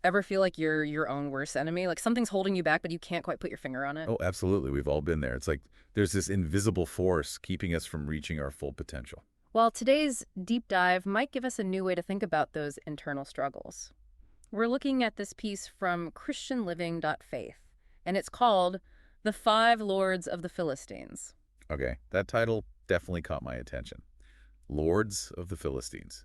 Ever feel like you're your own worst enemy? Like something's holding you back, but you can't quite put your finger on it? Oh, absolutely. We've all been there. It's like there's this invisible force keeping us from reaching our full potential. Well, today's deep dive might give us a new way to think about those internal struggles. We're looking at this piece from christianliving.faith, and it's called The Five Lords of the Philistines. Okay, that title definitely caught my attention. Lords of the Philistines.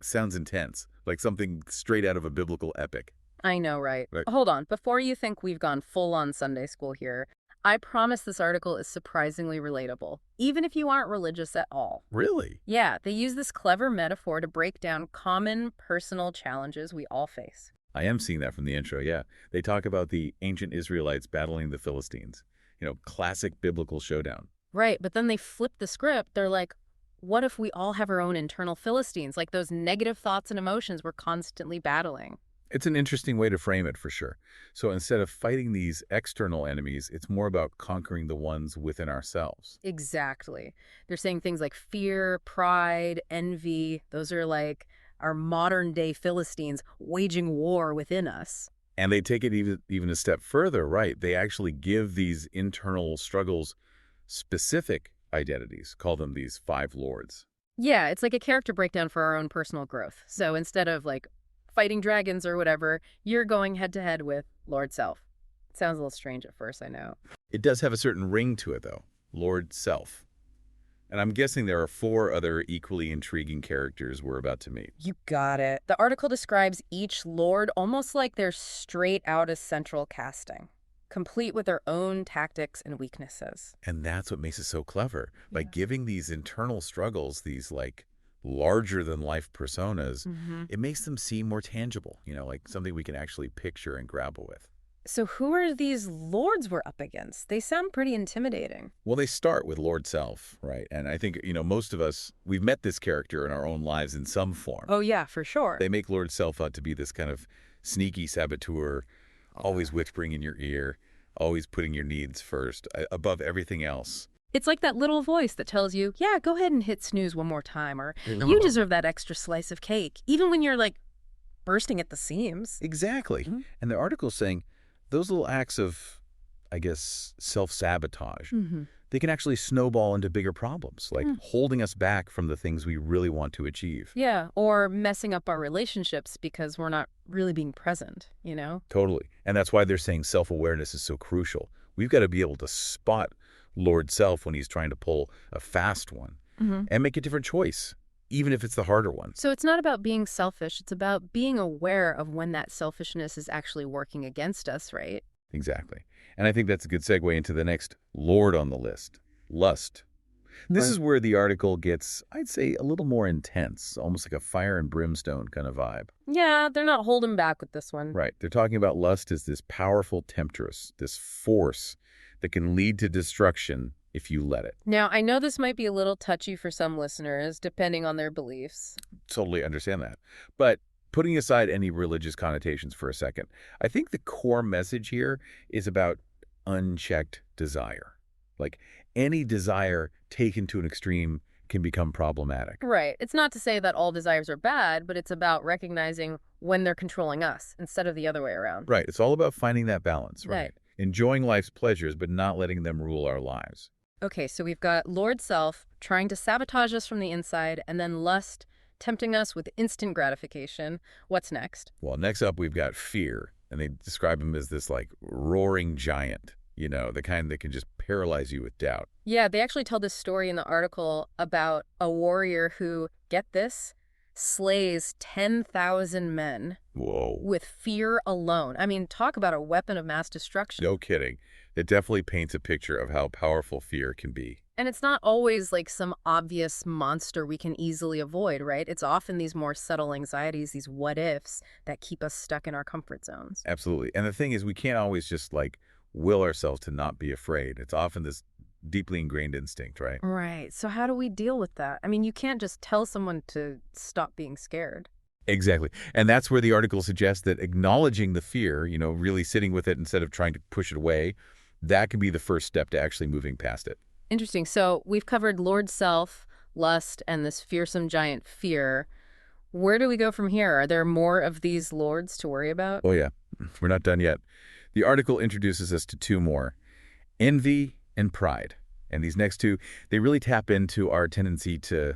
Sounds intense, like something straight out of a biblical epic. I know, right? Right. Hold on. Before you think we've gone full on Sunday school here, I promise this article is surprisingly relatable, even if you aren't religious at all. Really? Yeah, they use this clever metaphor to break down common personal challenges we all face. I am seeing that from the intro, yeah. They talk about the ancient Israelites battling the Philistines. Classic biblical showdown. Right, but then they flip the script. They're like, what if we all have our own internal Philistines, like those negative thoughts and emotions we're constantly battling? It's an interesting way to frame it, for sure. So instead of fighting these external enemies, it's more about conquering the ones within ourselves. Exactly. They're saying things like fear, pride, envy. Those are like our modern day Philistines waging war within us. And they take it even a step further, right? They actually give these internal struggles specific identities, call them these five lords. Yeah, it's like a character breakdown for our own personal growth. So instead of like fighting dragons or whatever, you're going head to head with Lord Self. Sounds a little strange at first, I know. It does have a certain ring to it, though. Lord Self. And I'm guessing there are four other equally intriguing characters we're about to meet. You got it. The article describes each lord almost like they're straight out of central casting, complete with their own tactics and weaknesses. And that's what makes it so clever. By Yeah. giving these internal struggles, these larger-than-life personas, Hmm. it makes them seem more tangible, like something we can actually picture and grapple with. So who are these lords we're up against? They sound pretty intimidating. Well, they start with Lord Self, right? And I think, most of us, we've met this character in our own lives in some form. Oh, yeah, for sure. They make Lord Self out to be this kind of sneaky saboteur, always whispering in your ear, always putting your needs first, above everything else. It's like that little voice that tells you, yeah, go ahead and hit snooze one more time, or you deserve that extra slice of cake, even when you're like bursting at the seams. Exactly. Mhm. And the article's saying those little acts of, I guess, self-sabotage, Mm-hmm. they can actually snowball into bigger problems, like holding us back from the things we really want to achieve. Yeah, or messing up our relationships because we're not really being present? Totally. And that's why they're saying self-awareness is so crucial. We've got to be able to spot Lord Self when he's trying to pull a fast one Mm-hmm. and make a different choice, even if it's the harder one. So it's not about being selfish, it's about being aware of when that selfishness is actually working against us, right? Exactly. And I think that's a good segue into the next Lord on the list, lust. This Right. is where the article gets, I'd say, a little more intense, almost like a fire and brimstone kind of vibe. Yeah, they're not holding back with this one. Right. They're talking about lust as this powerful temptress, this force that can lead to destruction if you let it. Now, I know this might be a little touchy for some listeners, depending on their beliefs. Totally understand that. But putting aside any religious connotations for a second, I think the core message here is about unchecked desire. Like any desire taken to an extreme can become problematic. Right. It's not to say that all desires are bad, but it's about recognizing when they're controlling us instead of the other way around. Right. It's all about finding that balance, right? Right. Enjoying life's pleasures, but not letting them rule our lives. Okay, so we've got Lord Self trying to sabotage us from the inside, and then lust tempting us with instant gratification. What's next? Well, next up, we've got fear. And they describe him as this roaring giant, the kind that can just paralyze you with doubt. Yeah, they actually tell this story in the article about a warrior who, get this, slays 10,000 men Whoa. with fear alone. I mean, talk about a weapon of mass destruction. No kidding. It definitely paints a picture of how powerful fear can be. And it's not always like some obvious monster we can easily avoid, right? It's often these more subtle anxieties, these what ifs that keep us stuck in our comfort zones. Absolutely. And the thing is, we can't always just will ourselves to not be afraid. It's often this deeply ingrained instinct, right? Right. So how do we deal with that? I mean, you can't just tell someone to stop being scared. Exactly. And that's where the article suggests that acknowledging the fear, really sitting with it instead of trying to push it away, that can be the first step to actually moving past it. Interesting. So we've covered Lord Self, lust, and this fearsome giant fear. Where do we go from here? Are there more of these lords to worry about? Oh, yeah. We're not done yet. The article introduces us to two more, envy and pride. And these next two, they really tap into our tendency to,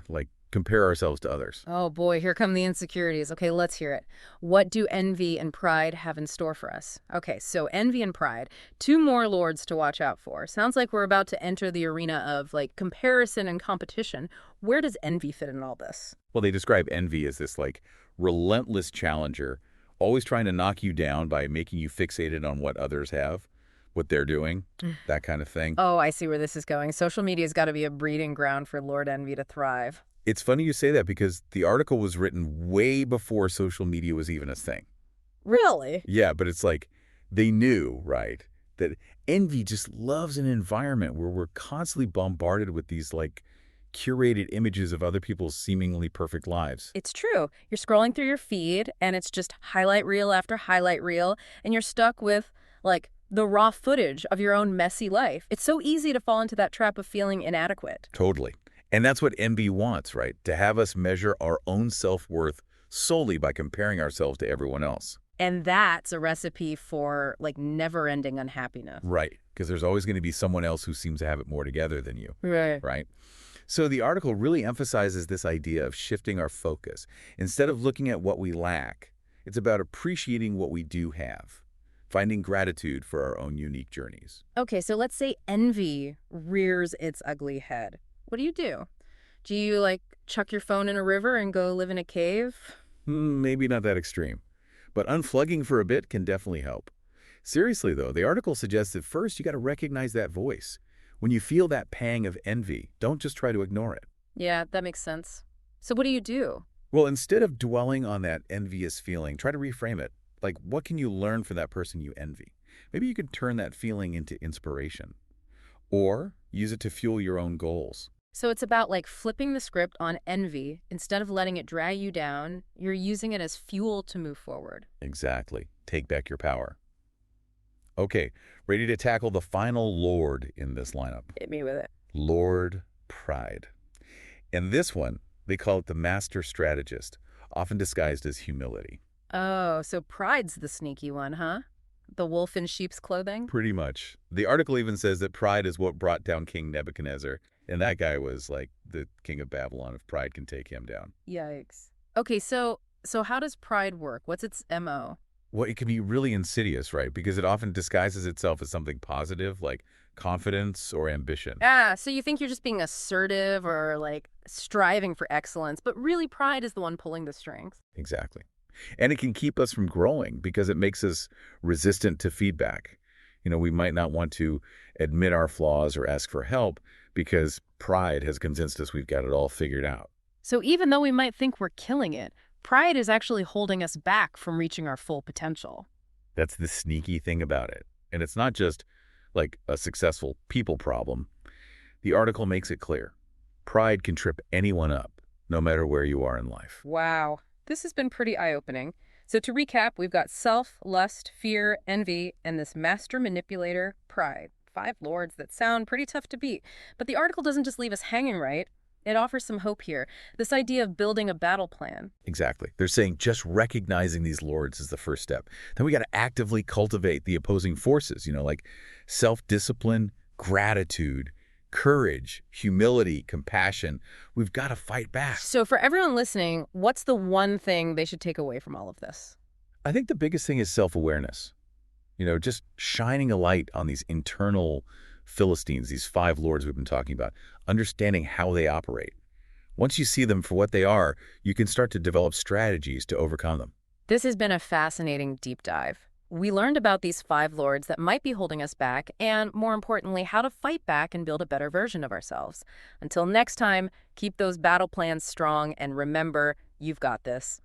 compare ourselves to others. Oh boy, here come the insecurities. Okay, let's hear it. What do envy and pride have in store for us? Okay, so envy and pride, two more lords to watch out for. Sounds like we're about to enter the arena of comparison and competition. Where does envy fit in all this? Well, they describe envy as this, relentless challenger, always trying to knock you down by making you fixated on what others have, what they're doing, that kind of thing. Oh, I see where this is going. Social media's got to be a breeding ground for Lord Envy to thrive. It's funny you say that because the article was written way before social media was even a thing. Really? Yeah, but it's like they knew, right, that envy just loves an environment where we're constantly bombarded with these, curated images of other people's seemingly perfect lives. It's true. You're scrolling through your feed and it's just highlight reel after highlight reel, and you're stuck with, the raw footage of your own messy life. It's so easy to fall into that trap of feeling inadequate. Totally. And that's what envy wants, right? To have us measure our own self-worth solely by comparing ourselves to everyone else. And that's a recipe for, never-ending unhappiness. Right. Because there's always going to be someone else who seems to have it more together than you. Right. Right? So the article really emphasizes this idea of shifting our focus. Instead of looking at what we lack, it's about appreciating what we do have, finding gratitude for our own unique journeys. Okay, so let's say envy rears its ugly head. What do? Do you, chuck your phone in a river and go live in a cave? Maybe not that extreme, but unplugging for a bit can definitely help. Seriously, though, the article suggests that first you got to recognize that voice. When you feel that pang of envy, don't just try to ignore it. Yeah, that makes sense. So what do you do? Well, instead of dwelling on that envious feeling, try to reframe it. What can you learn from that person you envy? Maybe you could turn that feeling into inspiration. Or use it to fuel your own goals. So it's about flipping the script on envy. Instead of letting it drag you down, you're using it as fuel to move forward. Exactly. Take back your power. Okay, ready to tackle the final Lord in this lineup. Hit me with it. Lord Pride. And this one, they call it the master strategist, often disguised as humility. Oh, so pride's the sneaky one, huh? The wolf in sheep's clothing? Pretty much. The article even says that pride is what brought down King Nebuchadnezzar. And that guy was like the king of Babylon if pride can take him down. Yikes. Okay, so how does pride work? What's its MO? Well, it can be really insidious, right? Because it often disguises itself as something positive, like confidence or ambition. Ah, so you think you're just being assertive or striving for excellence, but really pride is the one pulling the strings. Exactly. And it can keep us from growing because it makes us resistant to feedback. We might not want to admit our flaws or ask for help because pride has convinced us we've got it all figured out. So even though we might think we're killing it, pride is actually holding us back from reaching our full potential. That's the sneaky thing about it. And it's not just like a successful people problem. The article makes it clear. Pride can trip anyone up, no matter where you are in life. Wow. This has been pretty eye-opening. So to recap, we've got self, lust, fear, envy, and this master manipulator, pride. 5 lords that sound pretty tough to beat. But the article doesn't just leave us hanging, right? It offers some hope here. This idea of building a battle plan. Exactly. They're saying just recognizing these lords is the first step. Then we got to actively cultivate the opposing forces, like self-discipline, gratitude, courage, humility, compassion. We've got to fight back. So for everyone listening, what's the one thing they should take away from all of this? I think the biggest thing is self-awareness. Just shining a light on these internal Philistines, these 5 lords we've been talking about, understanding how they operate. Once you see them for what they are, you can start to develop strategies to overcome them. This has been a fascinating deep dive. We learned about these 5 lords that might be holding us back and, more importantly, how to fight back and build a better version of ourselves. Until next time, keep those battle plans strong and remember, you've got this.